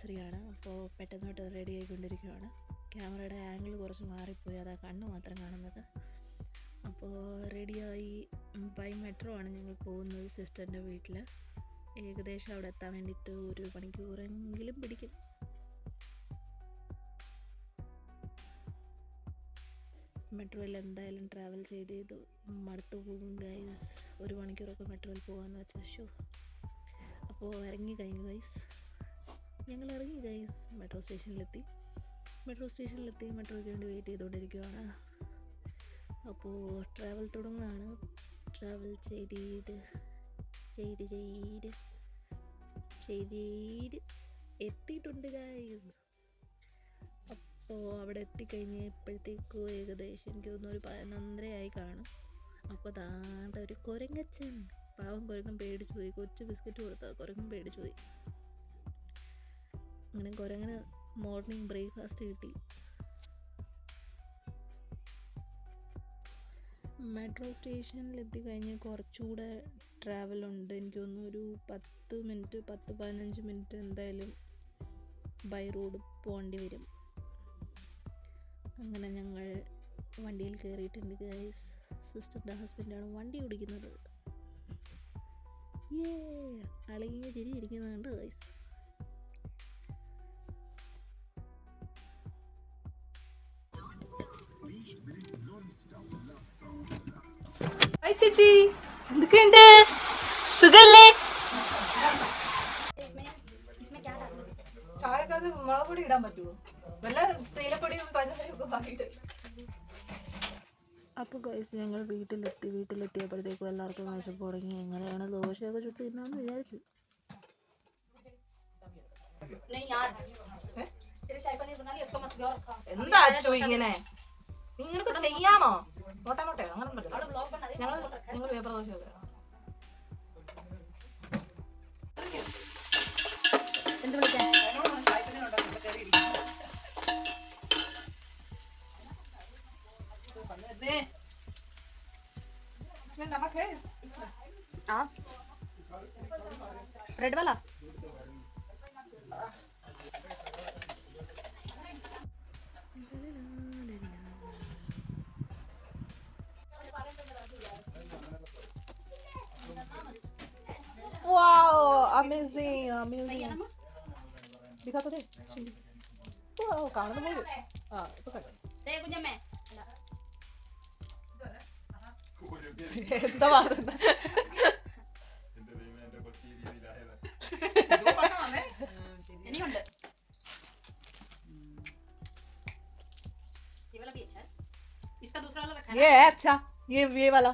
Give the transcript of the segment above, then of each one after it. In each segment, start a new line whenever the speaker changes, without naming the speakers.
ആനിവേഴ്സറിയാണ്. അപ്പോൾ പെട്ടെന്നോട്ട് റെഡി ആയിക്കൊണ്ടിരിക്കുകയാണ്. ക്യാമറയുടെ ആംഗിൾ കുറച്ച് മാറിപ്പോയി, അതാ കണ്ണ് മാത്രം കാണുന്നത്. അപ്പോൾ റെഡിയായി ബൈ മെട്രോ ആണ് ഞങ്ങൾ പോകുന്നത് സിസ്റ്ററിൻ്റെ വീട്ടിൽ. ഏകദേശം അവിടെ എത്താൻ വേണ്ടിയിട്ട് 1 മണിക്കൂറെങ്കിലും പിടിക്കും. മെട്രോയിൽ എന്തായാലും ട്രാവൽ ചെയ്ത് മടുത്തു പോകും ഗൈസ്. 1 മണിക്കൂറൊക്കെ മെട്രോയിൽ പോകാമെന്ന് വെച്ചാൽ ഷോ. അപ്പോൾ ഇറങ്ങി കഴിഞ്ഞു ഗൈസ്, ഞങ്ങൾ ഇറങ്ങി ഗൈസ്. മെട്രോ സ്റ്റേഷനിലെത്തി മെട്രോയ്ക്ക് വേണ്ടി വെയിറ്റ് ചെയ്തുകൊണ്ടിരിക്കുകയാണ്. അപ്പോൾ ട്രാവൽ തുടങ്ങുകയാണ്. ട്രാവൽ ചെയ്ത് എത്തിയിട്ടുണ്ട് ഗൈസ്. അപ്പോൾ അവിടെ എത്തിക്കഴിഞ്ഞപ്പോഴത്തേക്കും ഏകദേശം എനിക്ക് തോന്നുന്നു ഒരു 11:30 ആയി കാണും. അപ്പോൾ താണ്ട ഒരു കുരങ്ങച്ചൻ, പാവം കുരങ്ങൻ പേടിച്ചു പോയി. കൊച്ചു ബിസ്ക്കറ്റ് കൊടുത്താൽ കുരങ്ങൻ പേടിച്ചു പോയി. അങ്ങനെ കുരങ്ങനെ മോർണിംഗ് ബ്രേക്ക്ഫാസ്റ്റ് കിട്ടി. മെട്രോ സ്റ്റേഷനിൽ എത്തിക്കഴിഞ്ഞ് കുറച്ചുകൂടെ ട്രാവലുണ്ട്. എനിക്ക് തോന്നുന്നു ഒരു 10-15 മിനിറ്റ് എന്തായാലും ബൈ റോഡ് പോകേണ്ടി വരും. അങ്ങനെ ഞങ്ങൾ വണ്ടിയിൽ കയറിയിട്ടുണ്ട് ഗൈസ്. സിസ്റ്ററിൻ്റെ ഹസ്ബൻഡാണ് വണ്ടി ഓടിക്കുന്നത്. അളകിയ ചിരി ഇരിക്കുന്നുണ്ട് ഗൈസ്.
ചേച്ചി എന്തൊക്കെയുണ്ട്, സുഖല്ലേ? ചായക്കകത്ത് മുളക് പൊടി ഇടാൻ പറ്റുമോ? വല്ല തേയിലപ്പൊടിയും പഞ്ചസാരയൊക്കെ വാങ്ങിയിട്ട്.
അപ്പോൾ ഗൈസ് ഞങ്ങൾ വീട്ടിലെത്തിയപ്പോഴത്തേക്കും എല്ലാവർക്കും വിശപ്പ് തുടങ്ങി. എങ്ങനെയാണ് ദോശയൊക്കെ ചുട്ട് തിന്നാന്ന് വിചാരിച്ചു.
എന്താ അച്ചു ഇങ്ങനെ? നിങ്ങൾക്ക് ചെയ്യാമോ? മോട്ടയോ അങ്ങനെ നിങ്ങൾ പേപ്പർ ദോശ എന്ത് വിളിക്കാൻ? ब्रेड वाला वाओ अमेजिंग दिखा तो दे. वाओ കാണുന്ന പോലെ. ഇപ്പൊ കണ്ടോ എന്താ പറയുന്നത്? ये है अच्छा, ये वाला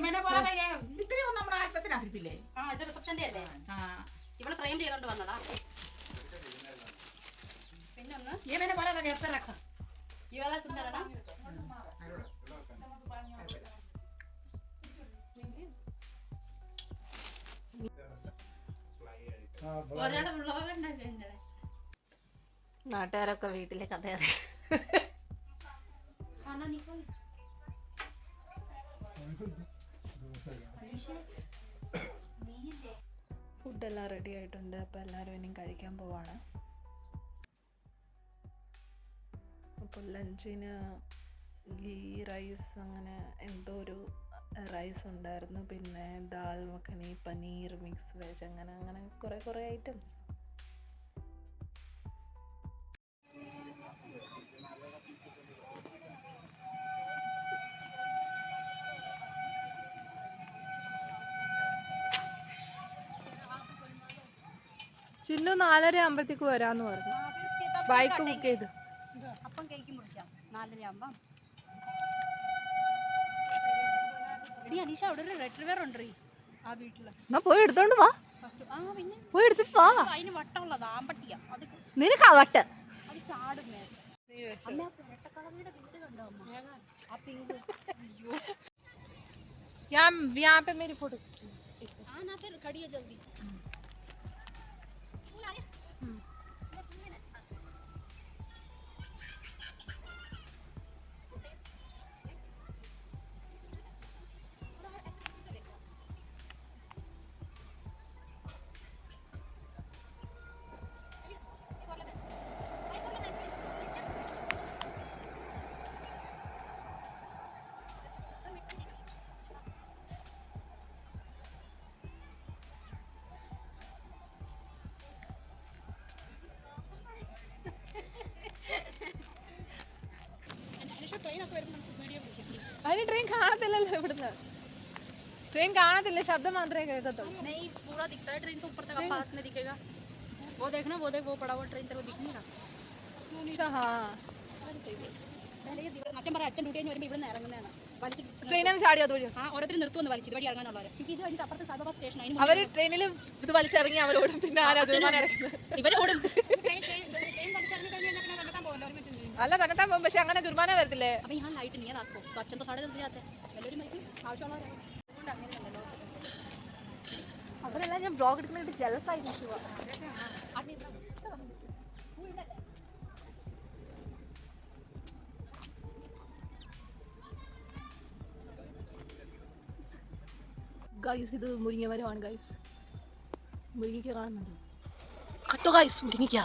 मैंने बोला था ये इतनी होना हमारा हाथ पे ना फिर ले.
हां ഇത് റിസപ്ഷന്റെ അല്ലേ? ഇവളെ ഫ്രെയിം ചെയ്തോണ്ട് വന്നതാ. പിന്നെ ഒന്ന്
ये मैंने बोला था घर पे रखा.
ഈ वाला സുന്ദരനാ? ഒരാളുടെ വ്ലോഗ് ഉണ്ടാക്കിയിട്ടുണ്ട്.
നാട്ടുകാരൊക്കെ വീട്ടിലെ കഥ അറിയാം. ഫുഡെല്ലാം റെഡി ആയിട്ടുണ്ട്. അപ്പോൾ എല്ലാവരും ഇനിയും കഴിക്കാൻ പോവാണ്. അപ്പോൾ ലഞ്ചിന് ഗീ റൈസ് അങ്ങനെ എന്തോ ഒരു റൈസ് ഉണ്ടായിരുന്നു. പിന്നെ ദാൽ മഖനി, പനീർ മിക്സ് വെജ്, അങ്ങനെ കുറേ ഐറ്റംസ്.
ചിന്നു 4:30 ആകുമ്പോഴത്തേക്ക് വരാന്ന് പറഞ്ഞു. ബൈക്ക് ബുക്ക് ചെയ്ത്
അപ്പം കേക്ക് മുറിക്കാം 4:30 ആകുമ്പം. എടി അനീഷ അവിടെ ഒരു റെട്രിവർ ഉണ്ട് ആ വീട്ടില്.
എന്നാ പോയി എടുത്തോണ്ട് വാ.
പിന്നെ
പോയി എടുത്തിട്ട് വാ.
അതിന് വട്ടമുള്ളത് ആമ്പട്ടിയാ. അത്
നിനക്ക് ആ വട്ട്
അത് ചാടുമേ. അമ്മ പുരട്ടക്കളവിയുടെ വീട് കണ്ടോ അമ്മ? ആ പിങ്ക്. അയ്യോ
यहाँ पे मेरी फोटो
ना फिर खड़ी है जल्दी.
ട്രെയിനൊക്കെ വരുമ്പോൾ നമുക്ക് വീഡിയോ പിടിക്കും.
അതിന് ട്രെയിൻ കാണത്തില്ലല്ലോ ഇവിടുന്ന്. ट्रेन कहाँ थे शब्द मात्र कहता था
नहीं पूरा दिखता है ट्रेन तो ऊपर तक पास में दिखेगा वो देखना वो देख वो पड़ा हुआ ट्रेन तेरे को दिख नहीं रहा
अच्छा हाँ
पहले ये അച്ഛൻ പറ അച്ഛൻ ഡ്യൂട്ടി കഴിഞ്ഞ് വരുമ്പോൾ ഇവിടെ നിന്ന് ഇറങ്ങുന്നതാണ് വലിച്ചിട്ട്
ട്രെയിനിൽ ചാടിയാ തോന്നിയോ
ആ ഓരോരുത്തർ നിർത്തുമെന്ന് വലിച്ച് ഇതുവഴി ഇറങ്ങാനുള്ളവർ ഇത് കഴിഞ്ഞിട്ട് അപ്പുറത്തെ സാധാ സ്റ്റേഷൻ അതിന്
അവര് ട്രെയിനിൽ ഇത് വലിച്ചിറങ്ങി അവരോടും പിന്നെ ആരാ
ഇവരോടും
ട്രെയിൻ പഠിച്ചിറങ്ങി കഴിഞ്ഞ് കഴിഞ്ഞാൽ പിന്നെ നടത്താൻ പോകുമല്ലോ ഒരു മിനിറ്റ്
അല്ല തന്നെത്താൻ പോകും പക്ഷെ അങ്ങനെ ജുർമാന വരത്തില്ലേ
അപ്പം ഞാൻ ലൈറ്റ് നിയർ ആക്കോ അച്ഛൻ तो साढ़े 10 बजे आते हैं എല്ലാവരും മരിക്കും ആവശ്യമുള്ളവരാണ് അതുകൊണ്ട് അങ്ങനെ ഉണ്ടല്ലോ
അവരെല്ലാം ഞാൻ ബ്ലോഗ് എടുക്കുന്നിട്ട് ജലസ് ആയി നിൽക്കുക ഗൈസ് ഇത് മുരിങ്ങ മരമാണ് ഗൈസ് മുരിങ്ങയ്ക്ക കാണുന്നുണ്ട് കട്ടോ ഗൈസ് മുരിങ്ങയ്ക്ക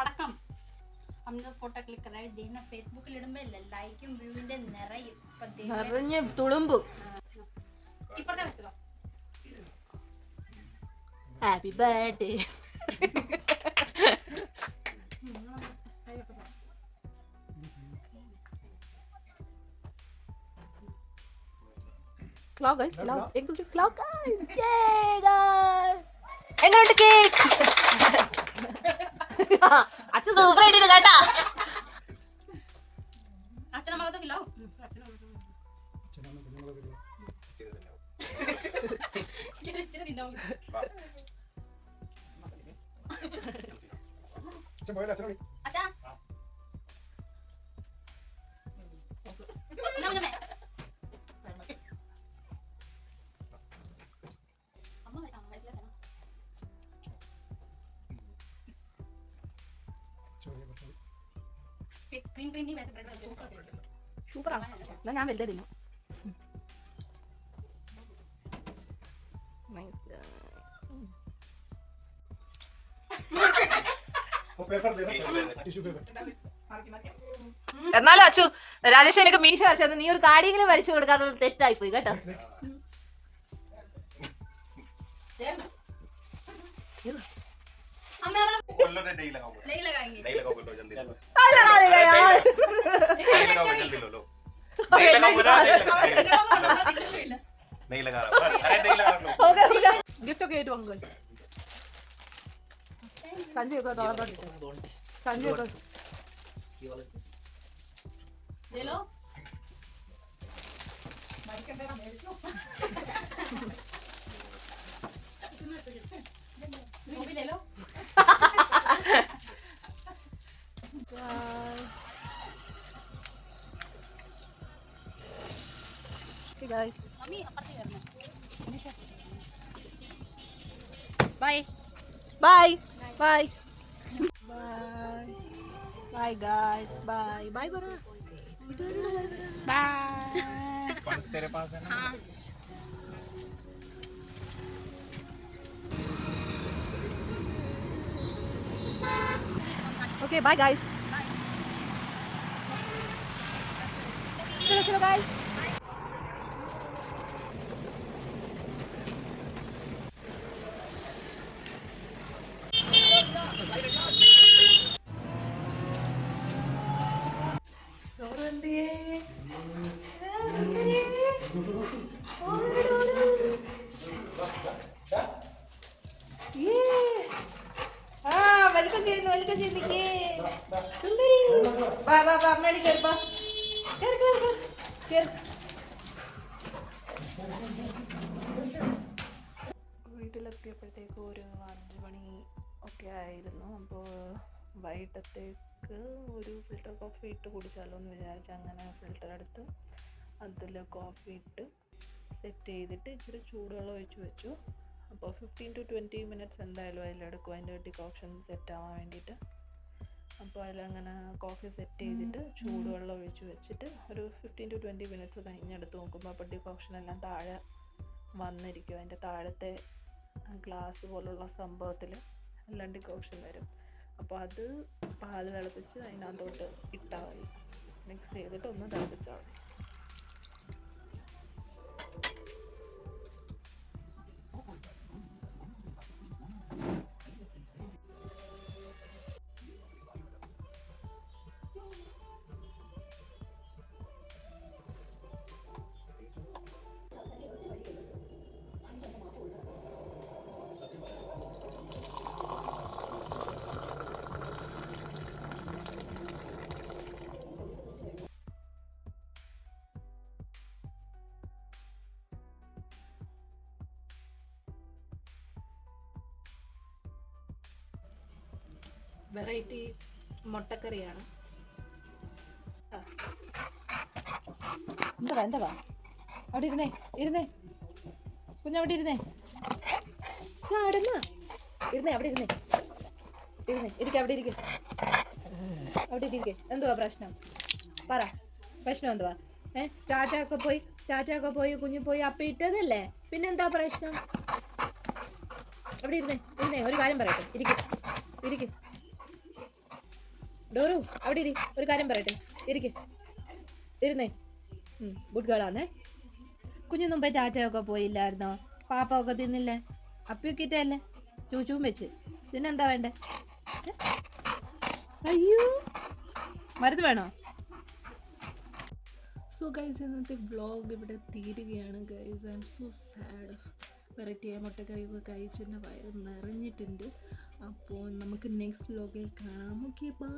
പടക്കം हम लोग फोटो क्लिक कर रहे हैं देखना फेसबुक ഇടുമ്പോൾ ലൈക്കും വ്യൂവിന്റെ നിറയും
നിറഞ്ഞ തുളുമ്പും
ഇപ്പുറത്തെ വശത്തോ
happy birthday cloud guys cloud एक दूसरे क्लाउड गाइस ये गाइस എങ്ങോട്ട് കേക്ക് അച്ഛൻ സൂപ്പർ ആയിട്ട് കേട്ടാ
അച്ഛനെ മകത്തൊക്കെ ഇല്ലാവും അച്ഛാ क्रीम क्रीम नहीं वैसे ब्रेड
സൂപ്പറാണ് എന്നാ ഞാൻ വലുത് തിന്നു എന്നാലും അച്ചു രാജേഷ് എനിക്ക് മീശ വരച്ചത് നീ ഒരു കാടിയെങ്കിലും വരച്ചു കൊടുക്കാത്തത് തെറ്റായി പോയി കേട്ടോ
नहीं लगाएंगे
नहीं लगाओगे लो जल्दी लो
अरे
नहीं लगाओगे जल्दी लो लो नहीं लगाओगे ना नहीं लगा रहा अरे नहीं लगा लो
गिफ्ट ഒക്കെ ഏറ്റു അങ്കിൾ संजय को दौड़ा संजय को
ले लो वो भी ले लो
Okay guys.
मम्मी अपने करना bye
Bye. Bye. Bye. Bye guys. Bye. Bye बड़ा. Bye.
पर्स तेरे पास है ना
हाँ
Okay, bye guys. चलो चलो guys. വെൽക്കം ചെയ്യുന്നു വാ വാ വാ അമ്മേടി കേറിപ്പാ കേറി കേറി കേറി വീട്ടിലെത്തിയപ്പോഴത്തേക്ക് ഒരു 5 മണി ഒക്കെ ആയിരുന്നു. അപ്പോൾ വൈകിട്ടത്തേക്ക് ഒരു ഫിൽറ്റർ കോഫി ഇട്ട് കുടിച്ചാലോ എന്ന് വിചാരിച്ച് അങ്ങനെ ഫിൽറ്റർ എടുത്ത് അതിൽ കോഫി ഇട്ട് സെറ്റ് ചെയ്തിട്ട് ഇച്ചിരി ചൂടുവെള്ളം ഒഴിച്ച് വെച്ചു. അപ്പോൾ 15 to 20 മിനിറ്റ്സ് എന്തായാലും അതിലെടുക്കും അതിൻ്റെ ഡിക്കോക്ഷൻ സെറ്റ് ആവാൻ വേണ്ടിയിട്ട്. അപ്പോൾ അതിലങ്ങനെ കോഫി സെറ്റ് ചെയ്തിട്ട് ചൂടുവെള്ളം ഒഴിച്ച് വെച്ചിട്ട് ഒരു 15 to 20 മിനിറ്റ്സ് കഴിഞ്ഞെടുത്ത് നോക്കുമ്പോൾ അപ്പോൾ ഡിക്കോക്ഷൻ എല്ലാം താഴെ വന്നിരിക്കും. അതിൻ്റെ താഴത്തെ ഗ്ലാസ് പോലുള്ള സംഭവത്തിൽ എല്ലാം ഡിക്കോക്ഷൻ വരും. അപ്പോൾ അത് പാല് തിളപ്പിച്ച് അതിനകത്തോട്ട് ഇട്ടാൽ മതി. മിക്സ് ചെയ്തിട്ട് ഒന്ന് തിളപ്പിച്ചാൽ മതി.
വെറൈറ്റി മുട്ടക്കറിയാണ്.
എന്താ അവിടെ ഇരുന്നേ കുഞ്ഞവിടെ ഇരുന്നേ ചാടുന്ന അവിടെ ഇരുന്നേ അവിടെ ഇരിക്കെ. എന്തുവാ പ്രശ്നം? പറ, പ്രശ്നം എന്തുവാ? ചാച്ചയൊക്കെ പോയി കുഞ്ഞു പോയി അപ്പ ഇട്ടതല്ലേ, പിന്നെന്താ പ്രശ്നം? അവിടെ ഇരുന്നേ ഒരു കാര്യം പറയട്ടെ. ഇരിക്ക് ഡോറു, അവിടെ ഒരു കാര്യം പറയട്ടെ. ഇരുന്നേ. ഗുഡ് ഗേളാന്നേ. കുഞ്ഞു മുമ്പേ ചാച്ചയൊക്കെ പോയില്ലായിരുന്നോ? പാപ്പ ഒക്കെ തിന്നില്ലേ? അപ്പിയൊക്കെ ഇട്ടല്ലേ ചൂച്ചും വെച്ച്. പിന്നെന്താ വേണ്ടേ? അയ്യോ, മരുന്ന് വേണോ? സോ ഗൈസ്, ഇന്നത്തെ വ്ളോഗ് ഇവിടെ തീരുകയാണ് guys. I'm so sad. വെറൈറ്റിയായ മുട്ടക്കറിയൊക്കെ കഴിച്ചെൻ്റെ വയറ് നിറഞ്ഞിട്ടുണ്ട്. അപ്പോൾ നമുക്ക് നെക്സ്റ്റ് വ്ളോഗിൽ കാണാം. Okay, by.